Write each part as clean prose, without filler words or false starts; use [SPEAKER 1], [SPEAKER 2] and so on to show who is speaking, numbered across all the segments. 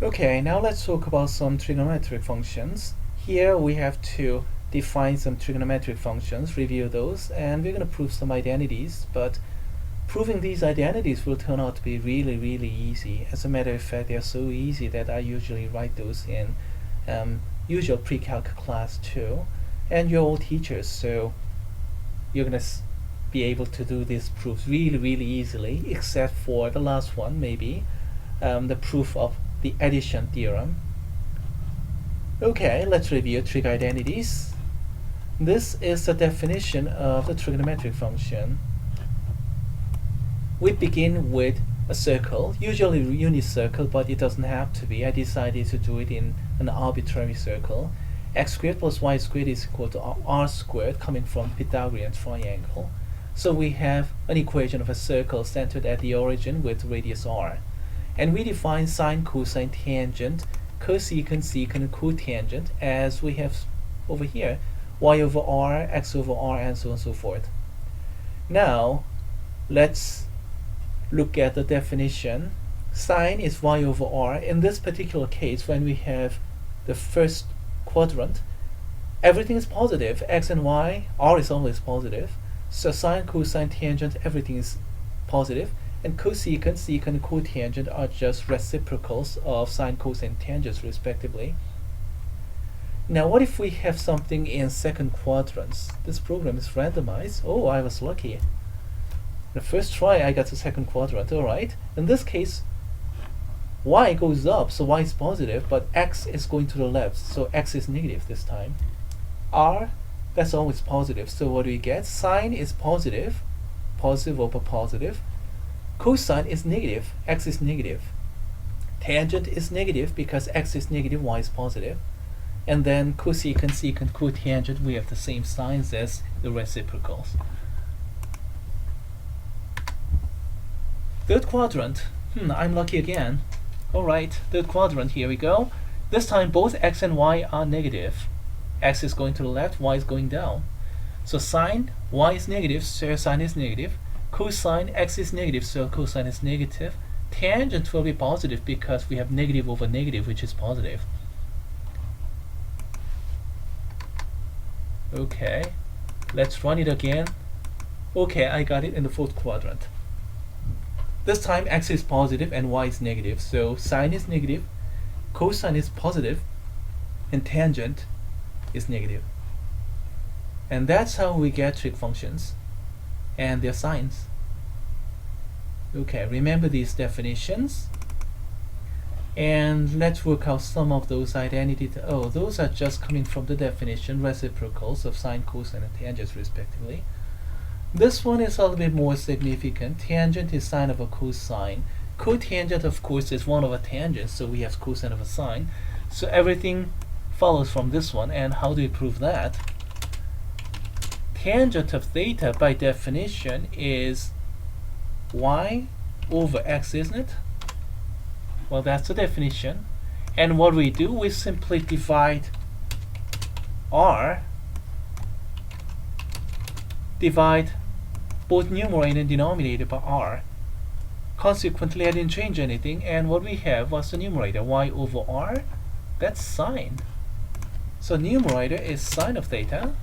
[SPEAKER 1] Okay, now let's talk about some trigonometric functions. Here we have to define some trigonometric functions, review those, and we're going to prove some identities, but proving these identities will turn out to be really easy. As a matter of fact, they are so easy that I usually write those in usual pre-calc class too. And you're all teachers, so you're going to be able to do these proofs really easily, except for the last one, maybe, the proof of the addition theorem. Okay, let's review trig identities. This is the definition of the trigonometric function. We begin with a circle, usually a unit circle, but it doesn't have to be. I decided to do it in an arbitrary circle. X squared plus y squared is equal to r squared, coming from Pythagorean triangle. So we have an equation of a circle centered at the origin with radius r. And we define sine, cosine, tangent, cosecant, secant, cotangent as we have over here, y over r, x over r, and so on and so forth. Now, let's look at the definition. Sine is y over r. In this particular case, when we have the first quadrant, everything is positive. X and y, r is always positive. So sine, cosine, tangent, everything is positive. And cosecant, secant, cotangent are just reciprocals of sine, cosine, tangents respectively. Now what if we have something in second quadrants? This program is randomized. Oh, I was lucky. The first try I got the second quadrant. Alright. In this case, y goes up, so y is positive, but x is going to the left, so x is negative this time. R, that's always positive, so what do we get? Sine is positive, positive over positive. Cosine is negative, x is negative. Tangent is negative because x is negative, y is positive. And then cosecant, secant, cotangent, we have the same signs as the reciprocals. Third quadrant. I'm lucky again. Alright, third quadrant, here we go. This time both x and y are negative. X is going to the left, y is going down. So sine, y is negative, so sine is negative. Cosine, x is negative, so cosine is negative. Tangent will be positive because we have negative over negative, which is positive. Okay, let's run it again. Okay, I got it in the fourth quadrant. This time x is positive and y is negative, so sine is negative, cosine is positive, and tangent is negative. And that's how we get trig functions and their signs. Okay, remember these definitions. And let's work out some of those identities. Oh, those are just coming from the definition, reciprocals of sine, cosine, and tangents respectively. This one is a little bit more significant. Tangent is sine of a cosine. Cotangent, of course, is 1 over tangent, so we have cosine of a sine. So everything follows from this one. And how do we prove that? Tangent of theta, by definition, is y over x, isn't it? Well, that's the definition. And what we do, we simply divide r, divide both numerator and denominator by r. Consequently, I didn't change anything, and what we have was the numerator, y over r. That's sine. So numerator is sine of theta,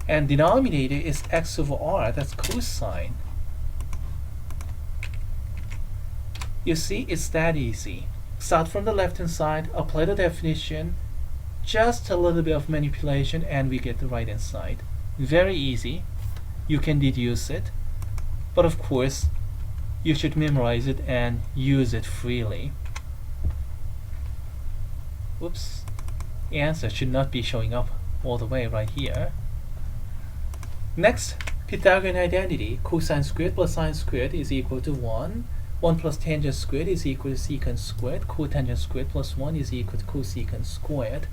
[SPEAKER 1] and denominator is x over r. That's cosine. You see, it's that easy. Start from the left hand side, apply the definition, just a little bit of manipulation, and we get the right hand side. Very easy. You can deduce it, but of course you should memorize it and use it freely. Whoops. The answer should not be showing up all the way right here. Next, Pythagorean identity. Cosine squared plus sine squared is equal to 1. 1 plus tangent squared is equal to secant squared. Cotangent squared plus 1 is equal to cosecant squared.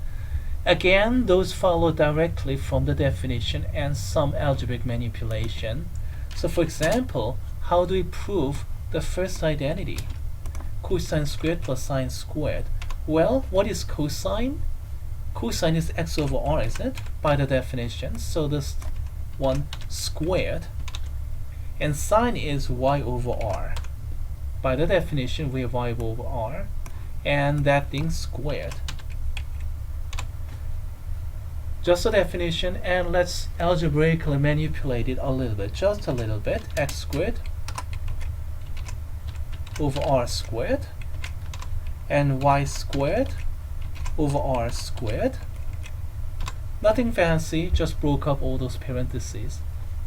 [SPEAKER 1] Again, those follow directly from the definition and some algebraic manipulation. So for example, how do we prove the first identity? Cosine squared plus sine squared. Well, what is cosine? Cosine is x over r, isn't it? By the definition. So this one squared. And sine is y over r. By the definition, we have y over r, and that thing squared. Just a definition, and let's algebraically manipulate it a little bit, just a little bit. X squared over r squared, and y squared over r squared. Nothing fancy, just broke up all those parentheses.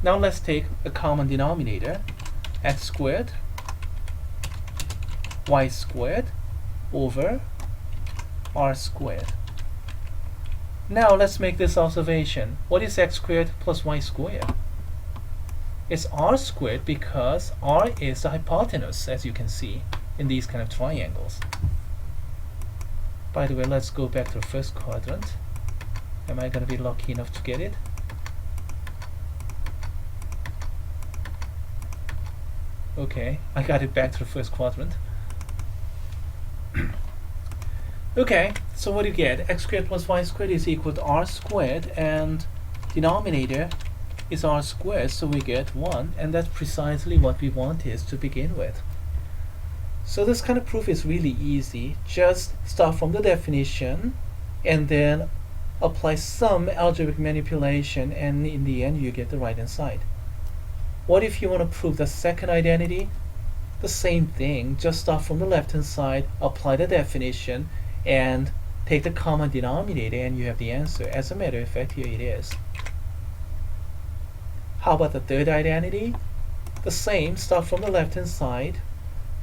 [SPEAKER 1] Now let's take a common denominator, x squared y squared over r squared. Now let's make this observation. What is x squared plus y squared? It's r squared because r is the hypotenuse, as you can see in these kind of triangles. By the way, let's go back to the first quadrant. Am I going to be lucky enough to get it? Okay, I got it back to the first quadrant. Okay, so what do you get? X squared plus y squared is equal to r squared, and denominator is r squared, so we get 1, and that's precisely what we wanted to begin with. So this kind of proof is really easy. Just start from the definition and then apply some algebraic manipulation, and in the end you get the right hand side. What if you want to prove the second identity? The same thing, just start from the left hand side, apply the definition, and take the common denominator, and you have the answer. As a matter of fact, here it is. How about the third identity? The same, start from the left hand side,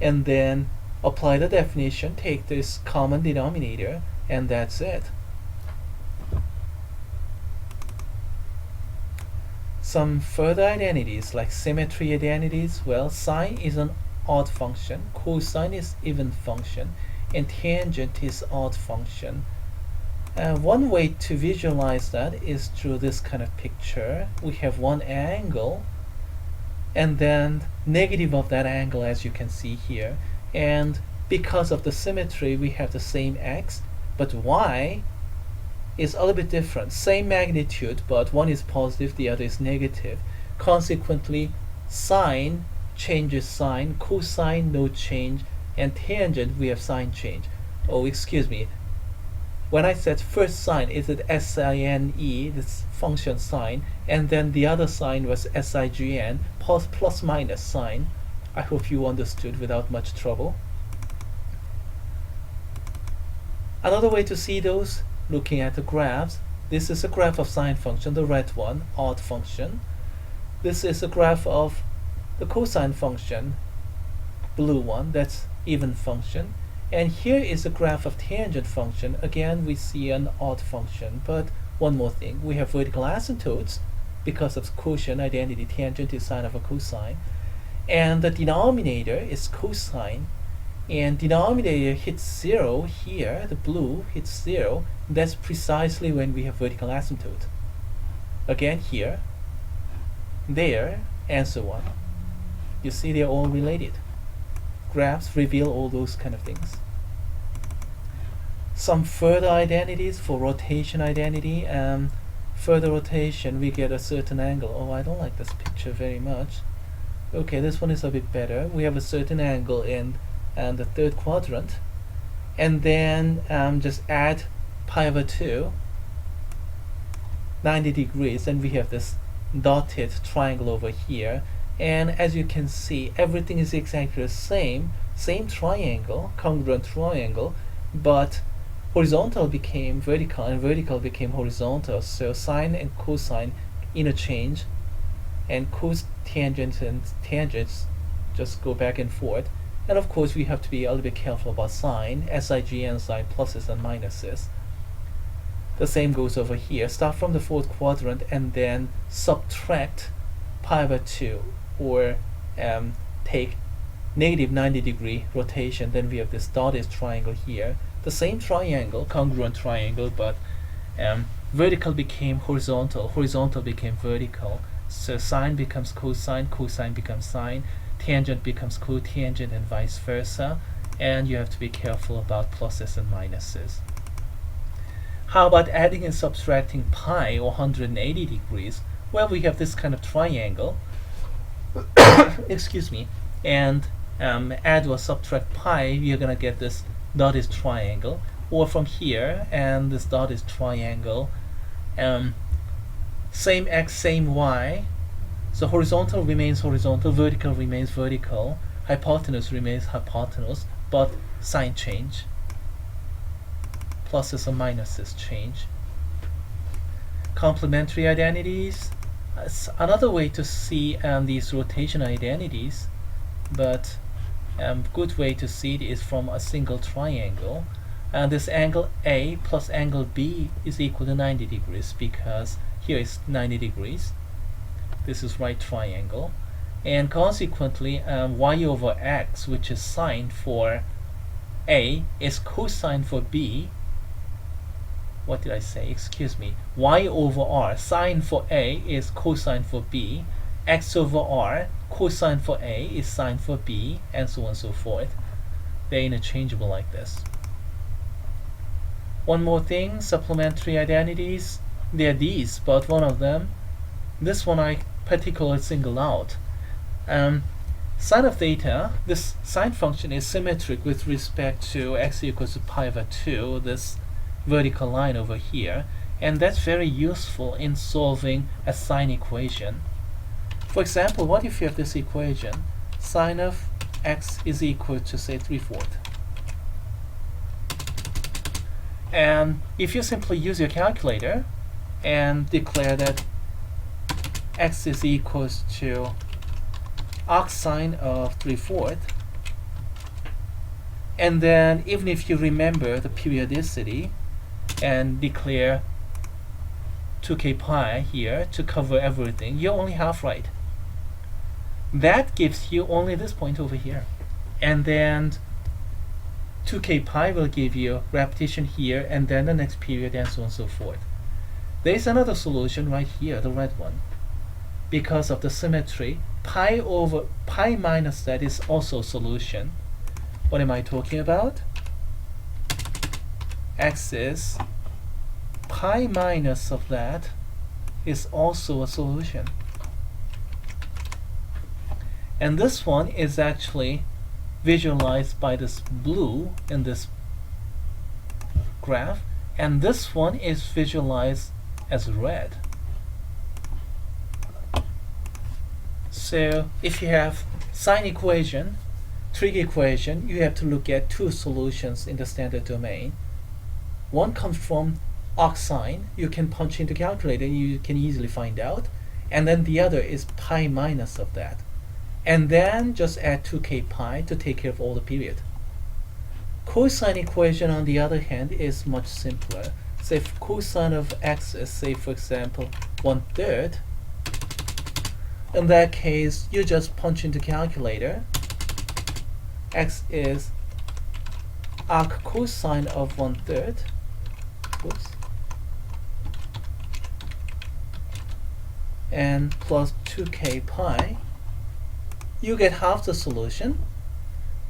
[SPEAKER 1] and then apply the definition, take this common denominator, and that's it. Some further identities, like symmetry identities, well, sine is an odd function, cosine is even function, and tangent is odd function. One way to visualize that is through this kind of picture. We have one angle, and then negative of that angle, as you can see here. And because of the symmetry, we have the same x, but y is a little bit different. Same magnitude, but one is positive, the other is negative. Consequently, sine changes sign, cosine no change, and tangent we have sign change. Oh, excuse me. When I said first sign, is it sine, this function sign, and then the other sign was sign, plus minus sign. I hope you understood without much trouble. Another way to see those, looking at the graphs. This is a graph of sine function, the red one, odd function. This is a graph of the cosine function, blue one, that's even function. And here is a graph of tangent function. Again, we see an odd function, but one more thing. We have vertical asymptotes because of quotient identity. Tangent is sine of a cosine. And the denominator is cosine. And denominator hits 0 here, the blue hits 0. That's precisely when we have vertical asymptote. Again here, there, and so on. You see they're all related. Graphs reveal all those kind of things. Some further identities for rotation identity. Further rotation, we get a certain angle. Oh, I don't like this picture very much. Okay, this one is a bit better. We have a certain angle in the third quadrant, and then just add pi over 2, 90 degrees, and we have this dotted triangle over here. And as you can see, everything is exactly the same triangle, congruent triangle, but horizontal became vertical and vertical became horizontal. So sine and cosine interchange, and cotangent and tangents just go back and forth. And of course we have to be a little bit careful about sign, sign, sign, pluses and minuses. The same goes over here. Start from the fourth quadrant and then subtract pi over 2, or take negative 90 degree rotation. Then we have this dotted triangle here. The same triangle, congruent triangle, but vertical became horizontal, horizontal became vertical. So sine becomes cosine, cosine becomes sine, tangent becomes cotangent, and vice versa. And you have to be careful about pluses and minuses. How about adding and subtracting pi, or 180 degrees? Well, we have this kind of triangle. Excuse me. And add or subtract pi, you're gonna get this dotted triangle. Or from here, and this dotted triangle, same x, same y. So horizontal remains horizontal, vertical remains vertical, hypotenuse remains hypotenuse, but sign change. Pluses and minuses change. Complementary identities. Another way to see these rotation identities, but good way to see it is from a single triangle. This angle A plus angle B is equal to 90 degrees because here is 90 degrees. This is right triangle. And consequently, y over x, which is sine for A, is cosine for B. What did I say? Excuse me. Y over r, sine for A is cosine for B. X over r, cosine for A is sine for B, and so on and so forth. They're interchangeable like this. One more thing, supplementary identities. They're these, but one of them, this one I particularly single out. Sine of theta, this sine function is symmetric with respect to x equals to pi over 2, this vertical line over here, and that's very useful in solving a sine equation. For example, what if you have this equation? Sine of x is equal to, say, 3/4. And if you simply use your calculator and declare that x is equals to arc sine of 3/4, and then even if you remember the periodicity and declare 2k pi here to cover everything, you're only half right. That gives you only this point over here. And then 2k pi will give you repetition here and then the next period and so on and so forth. There's another solution right here, the red one. Because of the symmetry, pi over pi minus that is also a solution. What am I talking about? X is pi minus of that is also a solution. And this one is actually visualized by this blue in this graph, and this one is visualized as red. So if you have sine equation, trig equation, you have to look at two solutions in the standard domain. One comes from arc sine, you can punch into calculator and you can easily find out, and then the other is pi minus of that. And then just add 2k pi to take care of all the period. Cosine equation, on the other hand, is much simpler. Say if cosine of x is, say for example, 1/3, in that case you just punch into calculator. X is arc cosine of 1/3. Oops. And plus 2k pi. You get half the solution,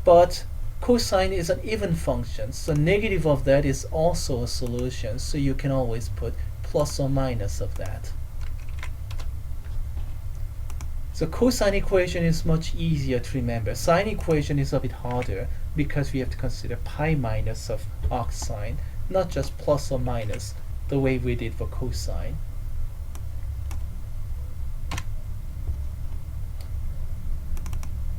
[SPEAKER 1] but cosine is an even function, so negative of that is also a solution, so you can always put plus or minus of that. So cosine equation is much easier to remember. Sine equation is a bit harder because we have to consider pi minus of arc sine, not just plus or minus the way we did for cosine.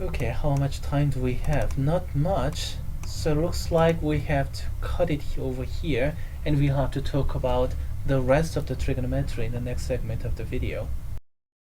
[SPEAKER 1] Okay, how much time do we have? Not much. So it looks like we have to cut it over here, and we'll have to talk about the rest of the trigonometry in the next segment of the video.